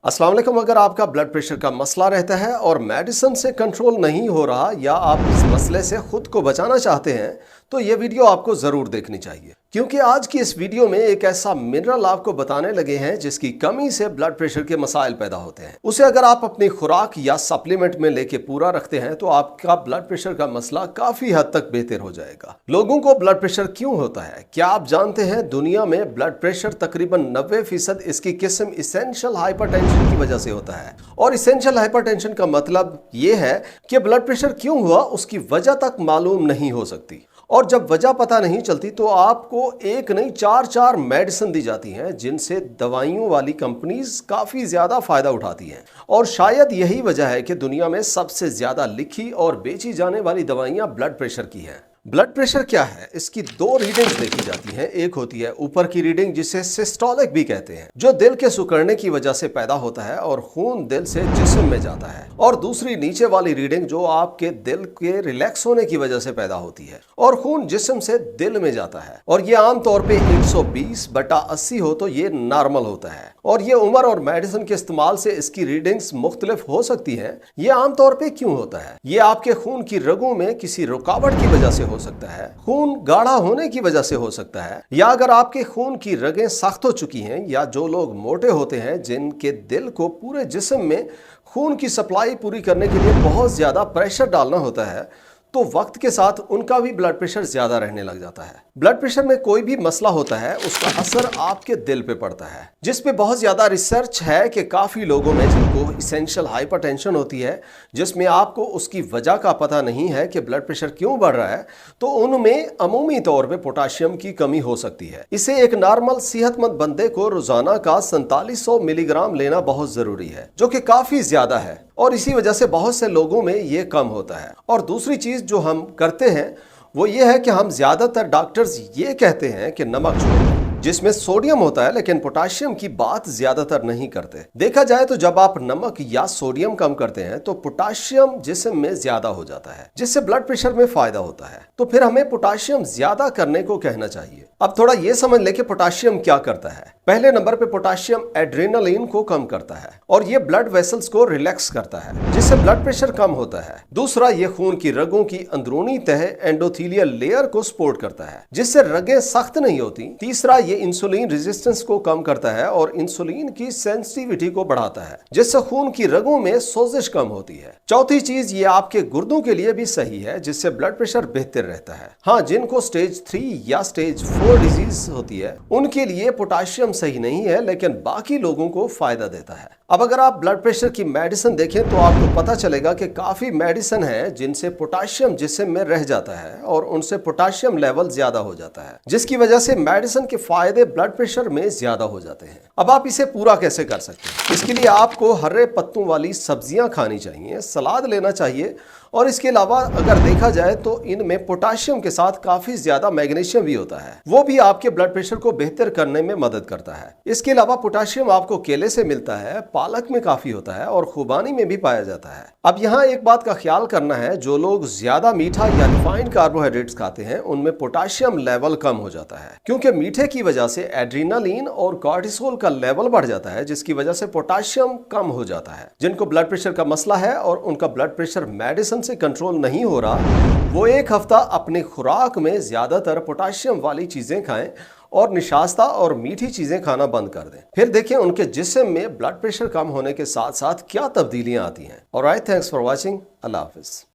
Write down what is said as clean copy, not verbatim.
अस्सलाम वालेकुम। अगर आपका ब्लड प्रेशर का मसला रहता है और मेडिसिन से कंट्रोल नहीं हो रहा या आप इस मसले से खुद को बचाना चाहते हैं तो ये वीडियो आपको ज़रूर देखनी चाहिए, क्योंकि आज की इस वीडियो में एक ऐसा मिनरल आपको बताने लगे हैं जिसकी कमी से ब्लड प्रेशर के मसाइल पैदा होते हैं। उसे अगर आप अपनी खुराक या सप्लीमेंट में लेके पूरा रखते हैं तो आपका ब्लड प्रेशर का मसला काफ़ी हद तक बेहतर हो जाएगा। लोगों को ब्लड प्रेशर क्यों होता है, क्या आप जानते हैं? दुनिया में ब्लड प्रेशर तकरीबन 90% इसकी किस्म इसेंशियल हाइपरटेंशन की वजह से होता है। और इसेंशियल हाइपरटेंशन का मतलब ये है कि ब्लड प्रेशर क्यों हुआ उसकी वजह तक मालूम नहीं हो सकती, और जब वजह पता नहीं चलती तो आपको एक नहीं चार मेडिसिन दी जाती हैं जिनसे दवाइयों वाली कंपनीज काफ़ी ज़्यादा फ़ायदा उठाती हैं। और शायद यही वजह है कि दुनिया में सबसे ज़्यादा लिखी और बेची जाने वाली दवाइयाँ ब्लड प्रेशर की हैं। ब्लड प्रेशर क्या है? इसकी दो रीडिंग्स देखी जाती हैं। एक होती है ऊपर की रीडिंग जिसे सिस्टोलिक भी कहते हैं, जो दिल के सिकुड़ने की वजह से पैदा होता है और खून दिल से जिस्म में जाता है। और दूसरी नीचे वाली रीडिंग जो आपके दिल के रिलैक्स होने की वजह से पैदा होती है और खून जिस्म से दिल में जाता है। और ये आमतौर पे 120/80 हो तो ये नॉर्मल होता है। और ये उम्र और मेडिसिन के इस्तेमाल से इसकी रीडिंग्स मुख्तलिफ हो सकती है। ये आमतौर पे क्यों होता है? ये आपके खून की रगों में किसी रुकावट की वजह से हो सकता है, खून गाढ़ा होने की वजह से हो सकता है, या अगर आपके खून की रगें सख्त हो चुकी हैं, या जो लोग मोटे होते हैं जिनके दिल को पूरे जिस्म में खून की सप्लाई पूरी करने के लिए बहुत ज्यादा प्रेशर डालना होता है, तो वक्त के साथ उनका भी ब्लड प्रेशर ज्यादा रहने लग जाता है। ब्लड प्रेशर में कोई भी मसला होता है उसका असर आपके दिल पे पड़ता है, जिस पे बहुत ज्यादा रिसर्च है कि काफी लोगों में जिनको इसेंशियल हाइपरटेंशन होती है, जिसमें आपको उसकी वजह का पता नहीं है कि ब्लड प्रेशर क्यों बढ़ रहा है, तो उनमें अमूमी तौर पे पोटाशियम की कमी हो सकती है। इसे एक नॉर्मल सेहतमंद बंदे को रोजाना का 4700 मिलीग्राम लेना बहुत जरूरी है, जो कि काफी ज्यादा है। और इसी वजह से बहुत से लोगों में ये कम होता है। और दूसरी चीज जो हम करते हैं वो ये है कि हम ज्यादातर डॉक्टर्स ये कहते हैं कि नमक छोड़ दें, जिसमें सोडियम होता है, लेकिन पोटाशियम की बात ज्यादातर नहीं करते। देखा जाए तो जब आप नमक या सोडियम कम करते हैं तो पोटाशियम जिस्म में ज्यादा हो जाता है, जिससे ब्लड प्रेशर में फायदा होता है। तो फिर हमें पोटाशियम ज्यादा करने को कहना चाहिए। अब थोड़ा ये समझ ले कि पोटाशियम क्या करता है। पहले नंबर पे पोटाशियम एड्रेनालिन को कम करता है और ये ब्लड वेसल्स को रिलैक्स करता है, जिससे ब्लड प्रेशर कम होता है। दूसरा, ये खून की रगों की अंदरूनी तह एंडोथेलियल लेयर को सपोर्ट करता है, जिससे रगें सख्त नहीं होती। तीसरा, ये इंसुलिन रेजिस्टेंस को कम करता है और इंसुलिन की सेंसिटिविटी को बढ़ाता है, जिससे खून की रगों में सोजिश कम होती है। चौथी चीज, ये आपके गुर्दों के लिए भी सही है, जिससे ब्लड प्रेशर बेहतर रहता है। हाँ, जिनको स्टेज 3 या स्टेज 4 डिजीज होती है उनके लिए पोटाशियम सही नहीं है, लेकिन बाकी लोगों को फायदा देता है। अब अगर आप ब्लड प्रेशर की मेडिसिन देखें तो आपको पता चलेगा कि काफी मेडिसिन है जिनसे पोटाशियम जिस्म में रह जाता है और उनसे पोटाशियम लेवल ज्यादा हो जाता है, जिसकी वजह से मेडिसिन के फायदे ब्लड प्रेशर में ज्यादा हो जाते हैं। अब आप इसे पूरा कैसे कर सकते हैं? इसके लिए आपको हरे पत्तों वाली सब्जियां खानी चाहिए, सलाद लेना चाहिए, और इसके अलावा अगर देखा जाए तो इनमें पोटाशियम के साथ काफी ज्यादा मैग्नीशियम भी होता है, वो भी आपके ब्लड प्रेशर को बेहतर करने में मदद करता है। इसके अलावा पोटाशियम आपको केले से मिलता है, पालक में काफी होता है और खुबानी में भी पाया जाता है। अब यहाँ एक बात का ख्याल करना है, जो लोग ज्यादा मीठा या रिफाइंड कार्बोहाइड्रेट्स खाते हैं उनमें पोटाशियम लेवल कम हो जाता है, क्योंकि मीठे की वजह से एड्रेनालिन और कॉर्टिसोल का लेवल बढ़ जाता है, जिसकी वजह से पोटाशियम कम हो जाता है। जिनको ब्लड प्रेशर का मसला है और उनका ब्लड प्रेशर मेडिसिन से कंट्रोल नहीं हो रहा, वो एक हफ्ता अपनी खुराक में ज्यादातर पोटाशियम वाली चीजें खाएं और निशास्ता और मीठी चीजें खाना बंद कर दें। फिर देखें उनके जिस्म में ब्लड प्रेशर कम होने के साथ साथ क्या तब्दीलियां आती हैं। Alright, thanks for watching. Allah Hafiz.